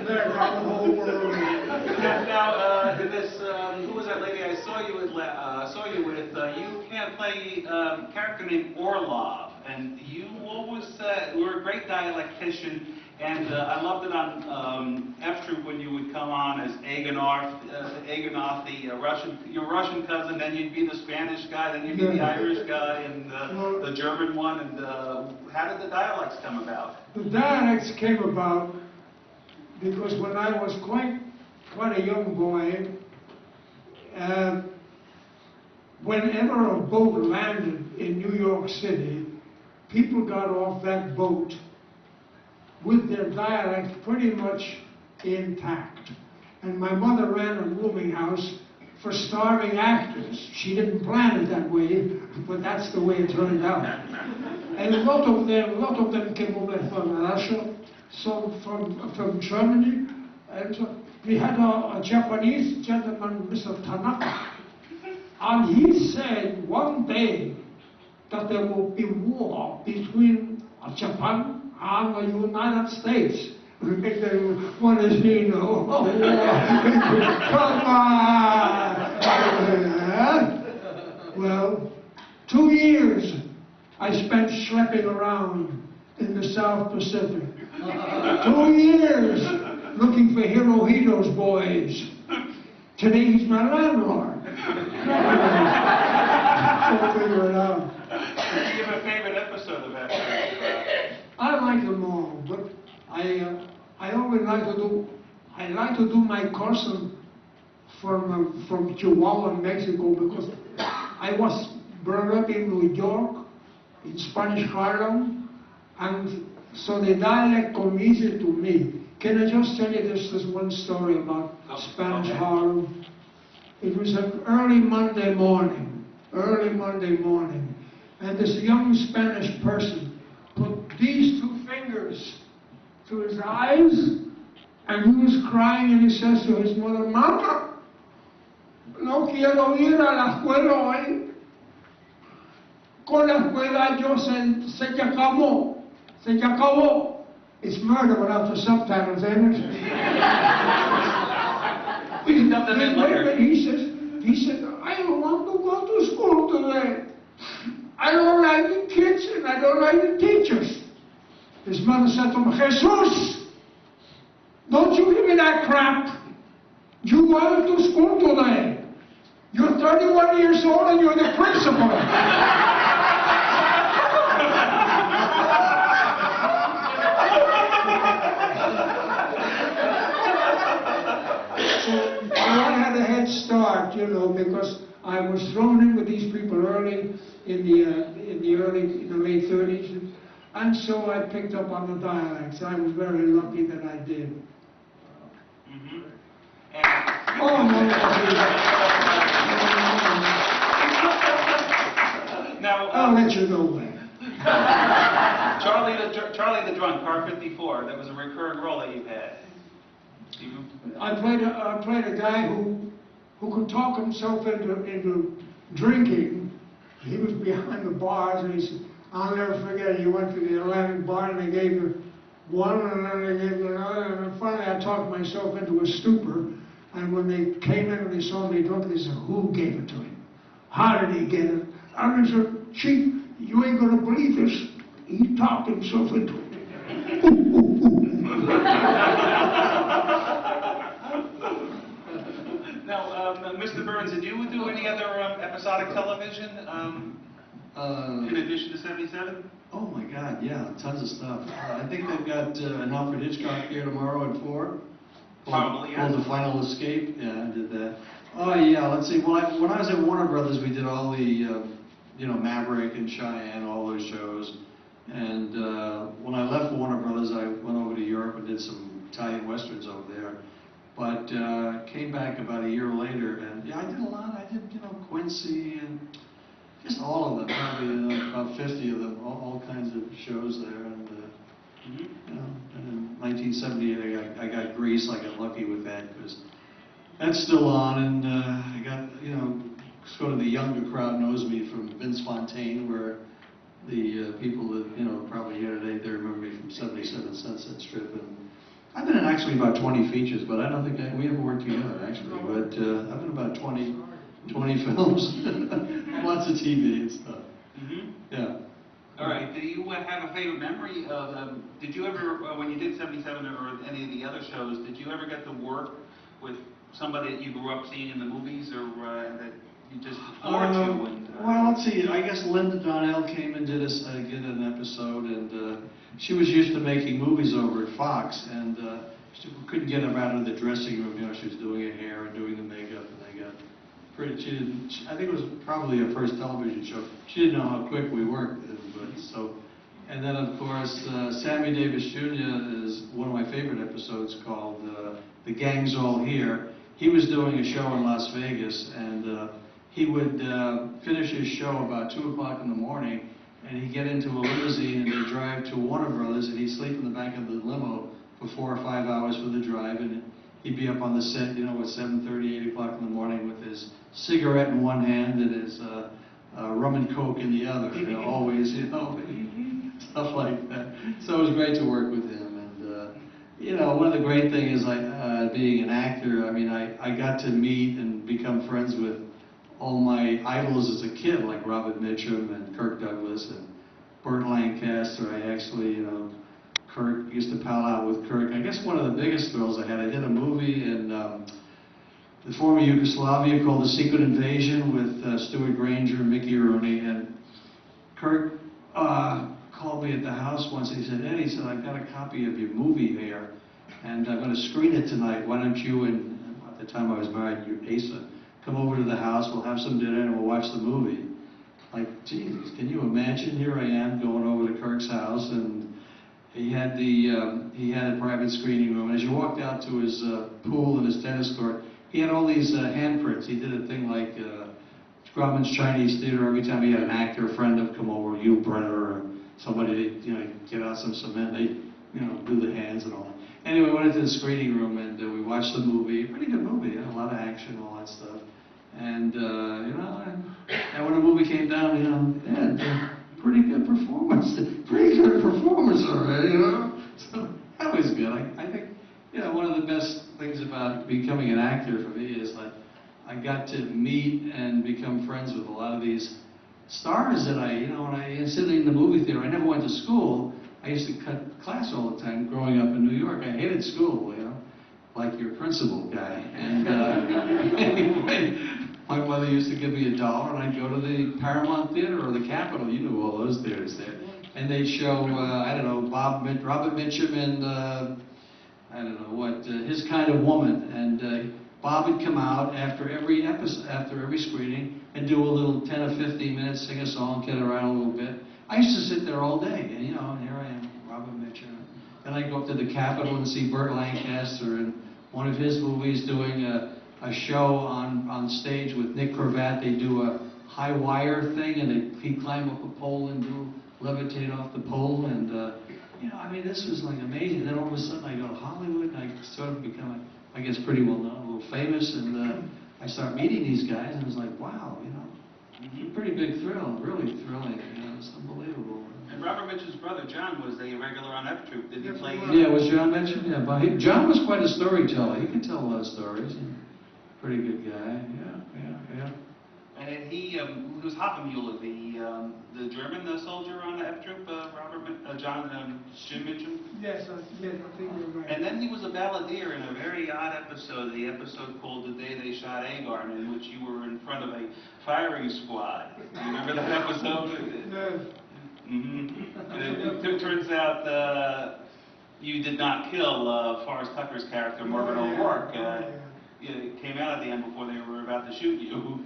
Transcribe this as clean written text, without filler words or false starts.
there got the whole world. Now, in this, who was that lady I saw you with? You can't play a character named Orlov, and you always were a great dialectician, and I loved it on F Troop when you would come on as Agonoff, your Russian cousin, then you'd be the Spanish guy, then you'd be the Irish guy, and the German one, and how did the dialects come about? The dialects came about because when I was quite a young boy, whenever a boat landed in New York City, people got off that boat with their dialect pretty much intact. And my mother ran a rooming house for starving actors. She didn't plan it that way, but that's the way it turned out. And a lot of them came over from Russia, some from Germany, and we had a Japanese gentleman, Mr. Tanaka, and he said one day that there will be war between Japan and the United States. What does he know? Come on! Well, 2 years I spent schlepping around in the South Pacific. 2 years looking for Hirohito's boys. Today he's my landlord. So figure it out. Can you give a favorite episode of that? I like them all, but I always like to do. I like to do my cousin from Chihuahua, Mexico, because I was brought up in New York, in Spanish Harlem, and so the dialect comes easy to me. Can I just tell you this one story about Spanish Harlem? It was an early Monday morning, and this young Spanish person put these 2 fingers to his eyes, and he was crying, and he says to his mother, "Mama, no quiero ir a la escuela hoy. Con la escuela yo se acabó. It's murder without the subtitles, ain't it? We can dump them in later. He said, I don't want to go to school today. I don't like the kids and I don't like the teachers. His mother said to him, Jesus, don't you give me that crap. You go to school today. You're 31 years old and you're the principal. I had a head start, you know, because I was thrown in with these people early in the late 30s, and so I picked up on the dialects. I was very lucky that I did. Mm-hmm. Oh no! Now I'll let you know that. Charlie the Drunk, Car 54. That was a recurring role that you've had. I played a guy who could talk himself into drinking. He was behind the bars, and he said, I'll never forget it. He went to the Atlantic bar, and they gave him one, and then they gave him another, and then finally I talked myself into a stupor. And when they came in and they saw me drunk, they said, who gave it to him? How did he get it? And I said, Chief, you ain't gonna believe this. He talked himself into it. Now, Mr. Byrnes, did you do any other episodic television in addition to 77? Oh my God, yeah, tons of stuff. I think they've got an Alfred Hitchcock here tomorrow at 4. Probably, yeah. Called The Final Escape. Yeah, I did that. Oh yeah, let's see. When I was at Warner Brothers, we did all the, you know, Maverick and Cheyenne, all those shows. And when I left Warner Brothers, I went over to Europe and did some Italian westerns over there. But came back about a year later, and yeah, I did a lot. I did, you know, Quincy and just all of them, probably about 50 of them, all kinds of shows there. And you know, and in 1978, I got Grease. I got lucky with that because that's still on, and I got, you know, sort of the younger crowd knows me from Vince Fontaine, where the people that, you know, probably here today, they remember me from 77 Sunset Strip. And I've been an actually about 20 features, but I don't think we ever worked together, actually. But I've been about 20 films, lots of TV and stuff. Mm-hmm. Yeah. All right, do you have a favorite memory of, did you ever, when you did 77 or any of the other shows, did you ever get to work with somebody that you grew up seeing in the movies, or that you just forward to? Well, let's see, I guess Linda Donnell came and did an episode, and she was used to making movies over at Fox, and she couldn't get her out of the dressing room. You know, she was doing her hair and doing the makeup, and they got pretty, I think it was probably her first television show. She didn't know how quick we worked, but so, and then of course, Sammy Davis Jr. is one of my favorite episodes called The Gang's All Here. He was doing a show in Las Vegas, and he would finish his show about 2 o'clock in the morning, and he'd get into a limousine and they'd drive to Warner Brothers, and he'd sleep in the back of the limo for 4 or 5 hours for the drive, and he'd be up on the set, you know, at 7:30, 8 o'clock in the morning with his cigarette in one hand and his rum and coke in the other, you know, always, you know, stuff like that. So it was great to work with him, and you know, one of the great things is being an actor. I mean, I got to meet and become friends with all my idols as a kid, like Robert Mitchum and Kirk Douglas and Burt Lancaster. I actually, you know, Kirk, used to pal out with Kirk. I guess one of the biggest thrills I had, I did a movie in the former Yugoslavia called The Secret Invasion with Stuart Granger and Mickey Rooney, and Kirk called me at the house once and he said, "Eddie," he said, "I've got a copy of your movie here, and I'm going to screen it tonight. Why don't you," and at the time I was married, Asa, "come over to the house, we'll have some dinner and we'll watch the movie." Like, Jesus, can you imagine? Here I am going over to Kirk's house, and he had a private screening room. And as you walked out to his pool and his tennis court, he had all these handprints. He did a thing like Grauman's Chinese Theater. Every time he had an actor, a friend would come over, Hugh Brenner or somebody, to, you know, get out some cement. They, you know, do the hands and all that. Anyway, we went into the screening room and we watched the movie. Pretty good movie, you know, a lot of action, all that stuff. And you know, and when the movie came down, you know, Ed, pretty good performance, already, you know. So that was good. I think, you know, one of the best things about becoming an actor for me is that I got to meet and become friends with a lot of these stars that you know, when I was sitting in the movie theater, I never went to school. I used to cut class all the time growing up in New York. I hated school, you know, like your principal guy. And anyway, my mother used to give me $1 and I'd go to the Paramount Theater or the Capitol. You knew all those theaters there. And they'd show, I don't know, Robert Mitchum and I don't know what, His Kind of Woman. And Bob would come out after every episode, after every screening, and do a little 10 or 15 minutes, sing a song, get around a little bit. I used to sit there all day, and you know, and here I am, Robert Mitchum. Then I'd go up to the Capitol and see Burt Lancaster in one of his movies doing a show on stage with Nick Cravat. They do a high wire thing, and he'd climb up a pole and levitate off the pole, and you know, I mean, this was like amazing. Then all of a sudden I go to Hollywood, and I sort of become, I guess, pretty well known, a little famous, and I start meeting these guys, and it was like, wow, you know, pretty big thrill, really thrilling, you know, it's unbelievable. And Robert Mitchum's brother, John, was a regular on F Troop. Did he play? Yeah, was John Mitchum? Yeah, but John was quite a storyteller. He could tell a lot of stories. Pretty good guy. Yeah. And he was Hockenmuller, the German soldier on the F Troop, Jim Mitchum? Yes, I think you're right. And then he was a balladeer in a very odd episode, the episode called The Day They Shot Agarn, in which you were in front of a firing squad. Do you remember that episode? No. Mm-hmm. It turns out you did not kill Forrest Tucker's character, Morgan O'Rourke. It came out at the end before they were about to shoot you.